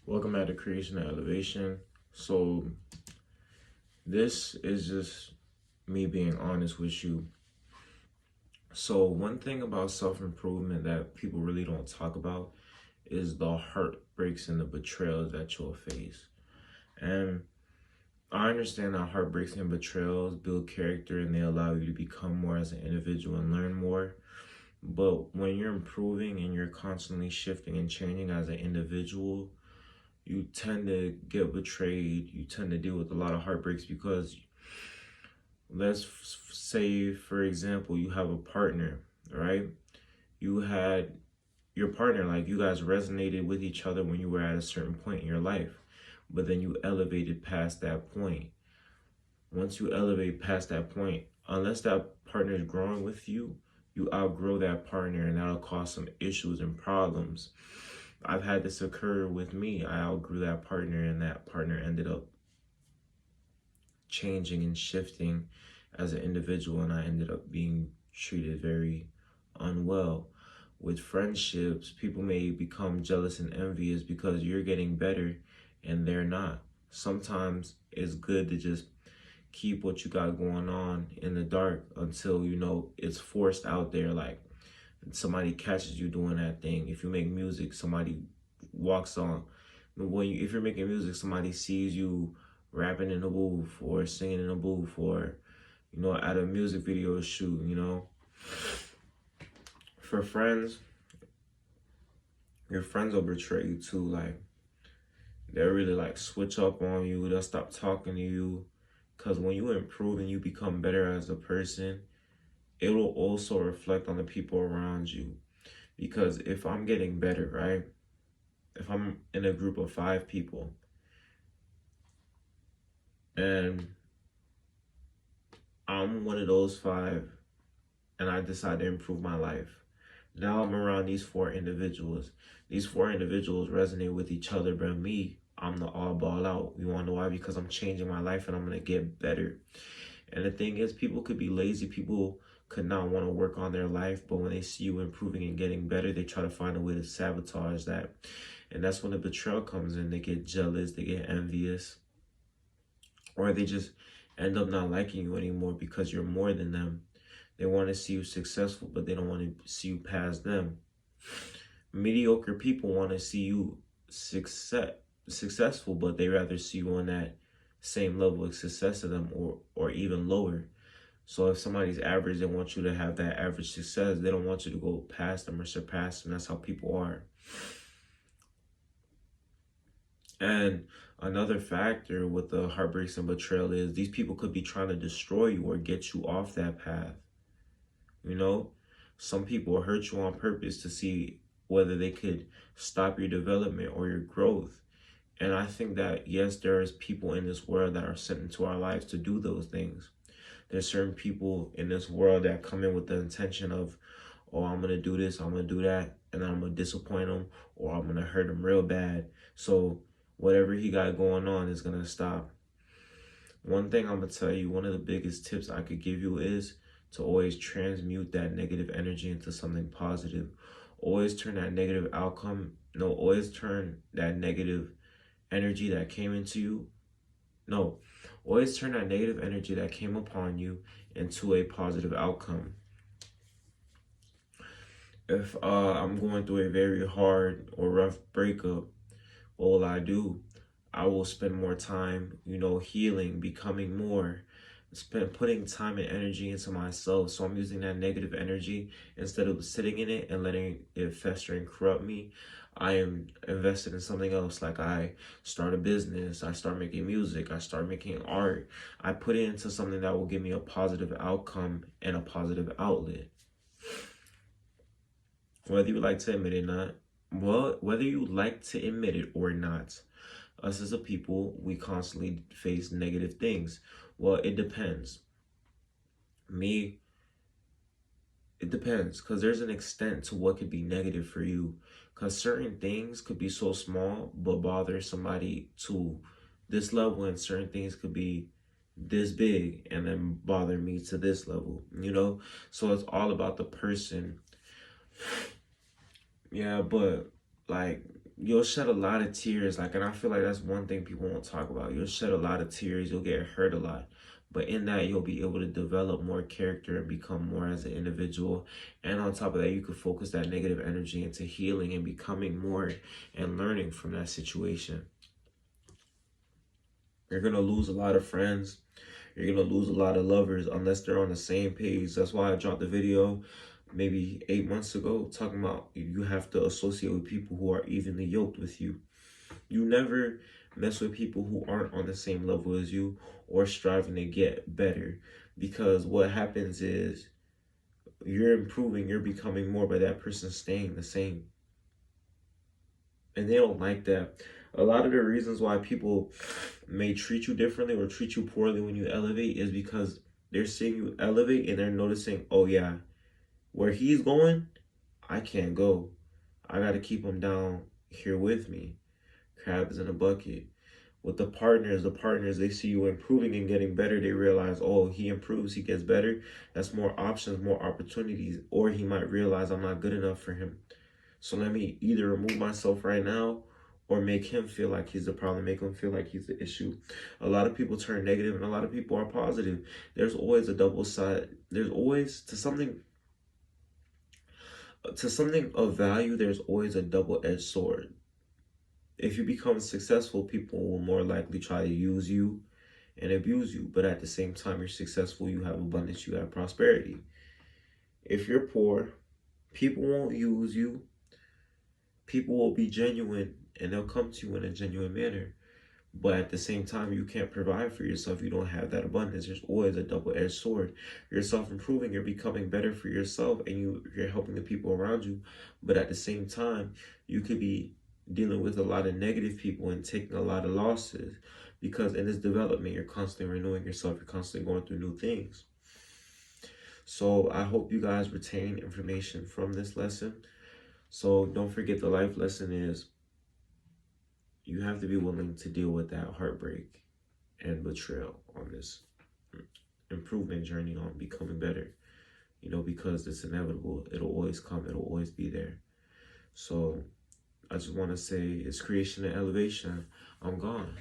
Welcome at the Creation and Elevation. So this is just me being honest with you. So one thing about self-improvement that people really don't talk about is the heartbreaks and the betrayals that you'll face. And I understand that heartbreaks and betrayals build character and they allow you to become more as an individual and learn more. But when you're improving and you're constantly shifting and changing as an individual, you tend to get betrayed. You tend to deal with a lot of heartbreaks because say, for example, you have a partner, right? You had your partner, like you guys resonated with each other when you were at a certain point in your life, but then you elevated past that point. Once you elevate past that point, unless that partner is growing with you, you outgrow that partner and that'll cause some issues and problems. I've had this occur with me. I outgrew that partner and that partner ended up changing and shifting as an individual, and I ended up being treated very unwell. With friendships, people may become jealous and envious because you're getting better and they're not. Sometimes it's good to just keep what you got going on in the dark until you know it's forced out there, like somebody catches you doing that thing. If you make music, somebody walks on. If you're making music, somebody sees you rapping in a booth or singing in a booth or, at a music video shoot. For friends, your friends will betray you too. Like, they'll really like switch up on you. They'll stop talking to you. Because when you improve and you become better as a person, it will also reflect on the people around you. Because if I'm getting better, right? If I'm in a group of 5 people and I'm one of those 5 and I decide to improve my life, now I'm around these 4 individuals. These 4 individuals resonate with each other, but me, I'm the all ball out. You want to know why? Because I'm changing my life and I'm going to get better. And the thing is, people could be lazy. People could not want to work on their life, but when they see you improving and getting better, they try to find a way to sabotage that. And that's when the betrayal comes in. They get jealous, they get envious, or they just end up not liking you anymore because you're more than them. They want to see you successful, but they don't want to see you past them. Mediocre people want to see you successful, but they rather see you on that same level of success as them or even lower. So if somebody's average, they want you to have that average success. They don't want you to go past them or surpass them. That's how people are. And another factor with the heartbreaks and betrayal is these people could be trying to destroy you or get you off that path. Some people hurt you on purpose to see whether they could stop your development or your growth. And I think that, yes, there's people in this world that are sent into our lives to do those things. There's certain people in this world that come in with the intention of, oh, I'm going to do this, I'm going to do that, and I'm going to disappoint them, or I'm going to hurt them real bad. So whatever he got going on is going to stop. One thing I'm going to tell you, one of the biggest tips I could give you is to always transmute that negative energy into something positive. Always turn that negative always turn that negative energy that came into you. Always turn that negative energy that came upon you into a positive outcome. If I'm going through a very hard or rough breakup, what will I do? I will spend more time, healing, becoming more, putting time and energy into myself. So I'm using that negative energy instead of sitting in it and letting it fester and corrupt me. I am invested in something else. Like I start a business, I start making music, I start making art. I put it into something that will give me a positive outcome and a positive outlet. Whether you like to admit it or not, whether you like to admit it or not, us as a people, we constantly face negative things. Well, it depends. It depends, because there's an extent to what could be negative for you. Because certain things could be so small, but bother somebody to this level, and certain things could be this big and then bother me to this level, So it's all about the person. Yeah, but like you'll shed a lot of tears. Like, and I feel like that's one thing people won't talk about. You'll shed a lot of tears. You'll get hurt a lot. But in that, you'll be able to develop more character and become more as an individual. And on top of that, you could focus that negative energy into healing and becoming more and learning from that situation. You're going to lose a lot of friends. You're going to lose a lot of lovers unless they're on the same page. That's why I dropped the video maybe 8 months ago talking about you have to associate with people who are evenly yoked with you. You never mess with people who aren't on the same level as you or striving to get better, because what happens is you're improving, you're becoming more, but that person's staying the same. And they don't like that. A lot of the reasons why people may treat you differently or treat you poorly when you elevate is because they're seeing you elevate and they're noticing, oh yeah, where he's going, I can't go. I got to keep him down here with me. Crabs in a bucket. With the partners, they see you improving and getting better. They realize, oh, he improves, he gets better. That's more options, more opportunities. Or he might realize I'm not good enough for him. So let me either remove myself right now or make him feel like he's the problem, make him feel like he's the issue. A lot of people turn negative and a lot of people are positive. There's always a double side. There's always, to something of value, there's always a double-edged sword. If you become successful, people will more likely try to use you and abuse you. But at the same time, you're successful, you have abundance, you have prosperity. If you're poor, people won't use you. People will be genuine and they'll come to you in a genuine manner. But at the same time, you can't provide for yourself. You don't have that abundance. There's always a double-edged sword. You're self-improving. You're becoming better for yourself, and you're helping the people around you. But at the same time, you could be dealing with a lot of negative people and taking a lot of losses, because in this development, you're constantly renewing yourself. You're constantly going through new things. So I hope you guys retain information from this lesson. So don't forget, the life lesson is you have to be willing to deal with that heartbreak and betrayal on this improvement journey on becoming better, because it's inevitable. It'll always come. It'll always be there. So I just want to say, it's creation and elevation. I'm gone.